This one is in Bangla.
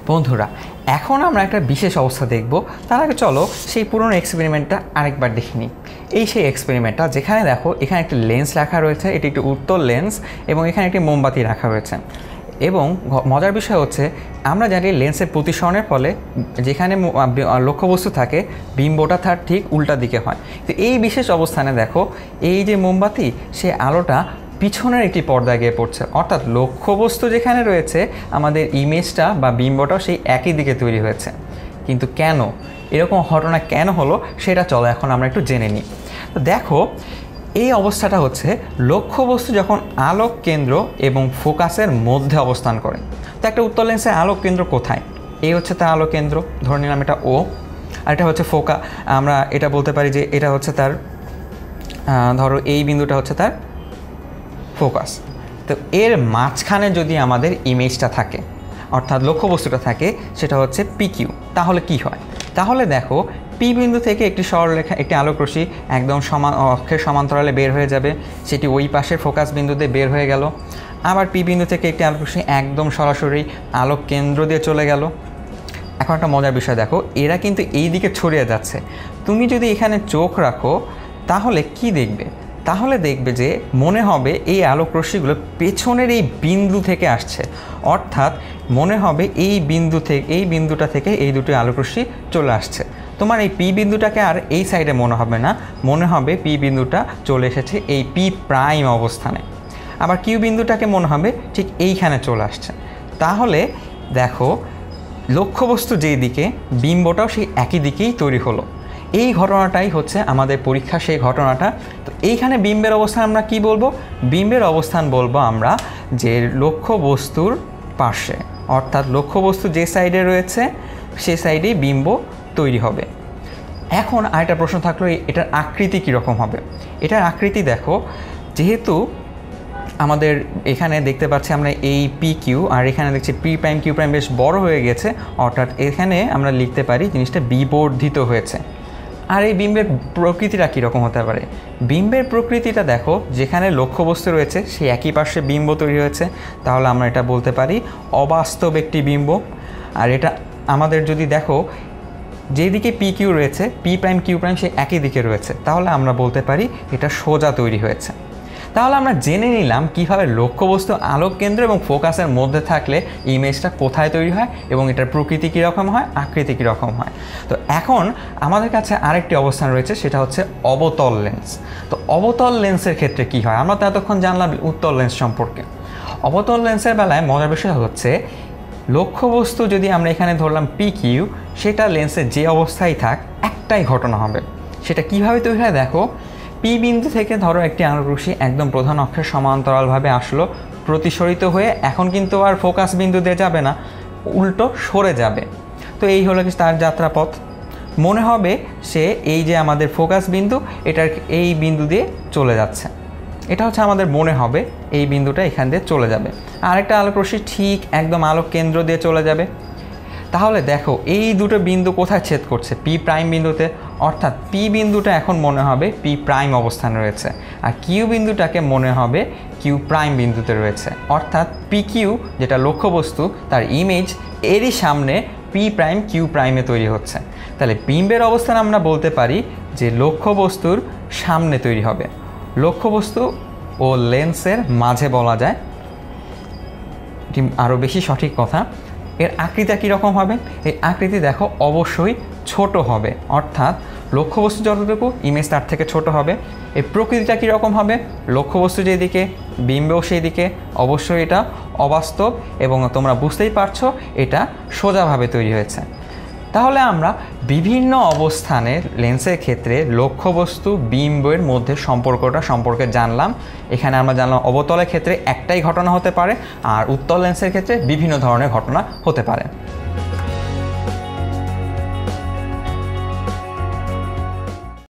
বন্ধুরা, এখন আমরা একটা বিশেষ অবস্থা দেখব। তার আগে চলো সেই পুরনো এক্সপেরিমেন্টটা আরেকবার দেখে নিই। এই সেই এক্সপেরিমেন্টটা যেখানে দেখো এখানে একটি লেন্স রাখা রয়েছে, এটি একটি উত্তল লেন্স, এবং এখানে একটি মোমবাতি রাখা রয়েছে। এবং মজার বিষয় হচ্ছে আমরা জানি লেন্সের প্রতিসরণের ফলে যেখানে লক্ষ্যবস্তু থাকে বিম্বটা তার ঠিক উল্টা দিকে হয়। তো এই বিশেষ অবস্থানে দেখো এই যে মোমবাতি, সে আলোটা পিছনের একটি পর্দায় গিয়ে পড়ছে, অর্থাৎ লক্ষ্যবস্তু যেখানে রয়েছে আমাদের ইমেজটা বা বিম্বটাও সেই একই দিকে তৈরি হয়েছে। কিন্তু কেন এরকম ঘটনা কেন হলো সেটা চলো এখন আমরা একটু জেনে নিই। তো দেখো এই অবস্থাটা হচ্ছে লক্ষ্যবস্তু যখন আলোক কেন্দ্র এবং ফোকাসের মধ্যে অবস্থান করে। তো একটা উত্তল লেন্সের আলোক কেন্দ্র কোথায়? এই হচ্ছে তার আলোক কেন্দ্র, ধরে নিলাম এটা ও, আর এটা হচ্ছে ফোকা। আমরা এটা বলতে পারি যে এটা হচ্ছে তার, ধরো এই বিন্দুটা হচ্ছে তার ফোকাস। তো এর মাঝখানে যদি আমাদের ইমেজটা থাকে অর্থাৎ লক্ষ্যবস্তুটা থাকে, সেটা হচ্ছে PQ, তাহলে কি হয়? তাহলে দেখো পি বিন্দু থেকে একটি সরলরেখা, একটি আলোকরশ্মি একদম অক্ষের সমান্তরালে বের হয়ে যাবে, সেটি ওই পাশের ফোকাস বিন্দুতে বের হয়ে গেল। আবার পি বিন্দু থেকে একটি আলোকরশ্মি একদম সরাসরি আলোক কেন্দ্র দিয়ে চলে গেল। এখন একটা মজার বিষয় দেখো, এরা কিন্তু এই দিকে ছড়িয়ে যাচ্ছে। তুমি যদি এখানে চোখ রাখো তাহলে কি দেখবে? তাহলে দেখবে যে মনে হবে এই আলোকরশ্মিগুলো পেছনের এই বিন্দু থেকে আসছে, অর্থাৎ মনে হবে এই বিন্দুটা থেকে এই দুটি আলোকরশ্মি চলে আসছে। তোমার এই পি বিন্দুটাকে আর এই সাইডে মনে হবে না, মনে হবে পি বিন্দুটা চলে এসেছে এই পি প্রাইম অবস্থানে। আবার কিউ বিন্দুটাকে মনে হবে ঠিক এইখানে চলে আসছে। তাহলে দেখো লক্ষ্যবস্তু যেই দিকে বিম্বটাও সেই একই দিকেই তৈরি হলো। এই ঘটনাটাই হচ্ছে আমাদের পরীক্ষা সেই ঘটনাটা। তো এইখানে বিম্বের অবস্থান আমরা কি বলবো? বিম্বের অবস্থান বলবো আমরা যে লক্ষ্যবস্তুর পাশে, অর্থাৎ লক্ষ্যবস্তু যে সাইডে রয়েছে সে সাইডেই বিম্ব তৈরি হবে। এখন আরেকটা প্রশ্ন থাকলো, এটার আকৃতি কীরকম হবে? এটার আকৃতি দেখো, যেহেতু আমাদের এখানে দেখতে পাচ্ছি আমরা এই PQ আর এখানে দেখছি P প্রাইম Q প্রাইম বেশ বড় হয়ে গেছে, অর্থাৎ এখানে আমরা লিখতে পারি জিনিসটা বিবর্ধিত হয়েছে। আর এই বিম্বের প্রকৃতিটা কীরকম হতে পারে? বিম্বের প্রকৃতিটা দেখো, যেখানে লক্ষ্যবস্তু রয়েছে সেই একই পাশে বিম্ব তৈরি হয়েছে, তাহলে আমরা এটা বলতে পারি অবাস্তব একটি বিম্ব। আর এটা আমাদের যদি দেখো যেদিকে PQ রয়েছে P প্রাইম Q প্রাইম সে একই দিকে রয়েছে, তাহলে আমরা বলতে পারি এটা সোজা তৈরি হয়েছে। তাহলে আমরা জেনে নিলাম কীভাবে লক্ষ্যবস্তু আলোক কেন্দ্র এবং ফোকাসের মধ্যে থাকলে ইমেজটা কোথায় তৈরি হয় এবং এটার প্রকৃতি কীরকম হয়, আকৃতি কীরকম হয়। তো এখন আমাদের কাছে আরেকটি অবস্থান রয়েছে, সেটা হচ্ছে অবতল লেন্স। তো অবতল লেন্সের ক্ষেত্রে কি হয়? আমরা তো এতক্ষণ জানলাম উত্তল লেন্স সম্পর্কে। অবতল লেন্সের বেলায় মজার বিষয় হচ্ছে লক্ষ্যবস্তু যদি আমরা এখানে ধরলাম PQ, সেটা লেন্সের যে অবস্থায় থাক একটাই ঘটনা হবে। সেটা কিভাবে তৈরি হয় দেখো, পি বিন্দু থেকে ধরো একটি আলোকরশ্মি একদম প্রধান অক্ষের সমান্তরালভাবে আসলো, প্রতিসরিত হয়ে এখন কিন্তু আর ফোকাস বিন্দু দিয়ে যাবে না, উল্টো সরে যাবে। তো এই হলো কি তার যাত্রাপথ। মনে হবে সে এই যে আমাদের ফোকাস বিন্দু, এটার এই বিন্দু দিয়ে চলে যাচ্ছে। এটা হচ্ছে আমাদের মনে হবে এই বিন্দুটা এখান দিয়ে চলে যাবে। আরেকটা আলোকরশ্মি ঠিক একদম আলোক কেন্দ্র দিয়ে চলে যাবে। তাহলে দেখো এই দুটো বিন্দু কোথায় ছেদ করছে? পি প্রাইম বিন্দুতে, অর্থাৎ পি বিন্দুটা এখন মনে হবে পি প্রাইম অবস্থান রয়েছে, আর কিউ বিন্দুটাকে মনে হবে কিউ প্রাইম বিন্দুতে রয়েছে। অর্থাৎ PQ যেটা লক্ষ্যবস্তু তার ইমেজ এরই সামনে পি প্রাইম কিউ প্রাইমে তৈরি হচ্ছে। তাহলে বিম্বের অবস্থান আমরা বলতে পারি যে লক্ষ্যবস্তুর সামনে তৈরি হবে, লক্ষ্যবস্তু ও লেন্সের মাঝে বলা যায়, এটি আরও বেশি সঠিক কথা। এর আকৃতি কীরকম হবে? এই আকৃতি দেখো অবশ্যই ছোট হবে, অর্থাৎ লক্ষ্যবস্তু যতটুকু ইমেজ তার থেকে ছোট হবে। এর প্রকৃতিটা কীরকম হবে? লক্ষ্যবস্তু যেদিকে বিম্বও সেই দিকে, অবশ্যই এটা অবাস্তব এবং তোমরা বুঝতেই পারছো এটা সোজাভাবে তৈরি হয়েছে। তাহলে আমরা বিভিন্ন অবস্থানের লেন্সের ক্ষেত্রে লক্ষ্যবস্তু বিম্বের মধ্যে সম্পর্কটা সম্পর্কে জানলাম। এখানে আমরা জানলাম অবতলের ক্ষেত্রে একটাই ঘটনা হতে পারে, আর উত্তল লেন্সের ক্ষেত্রে বিভিন্ন ধরনের ঘটনা হতে পারে।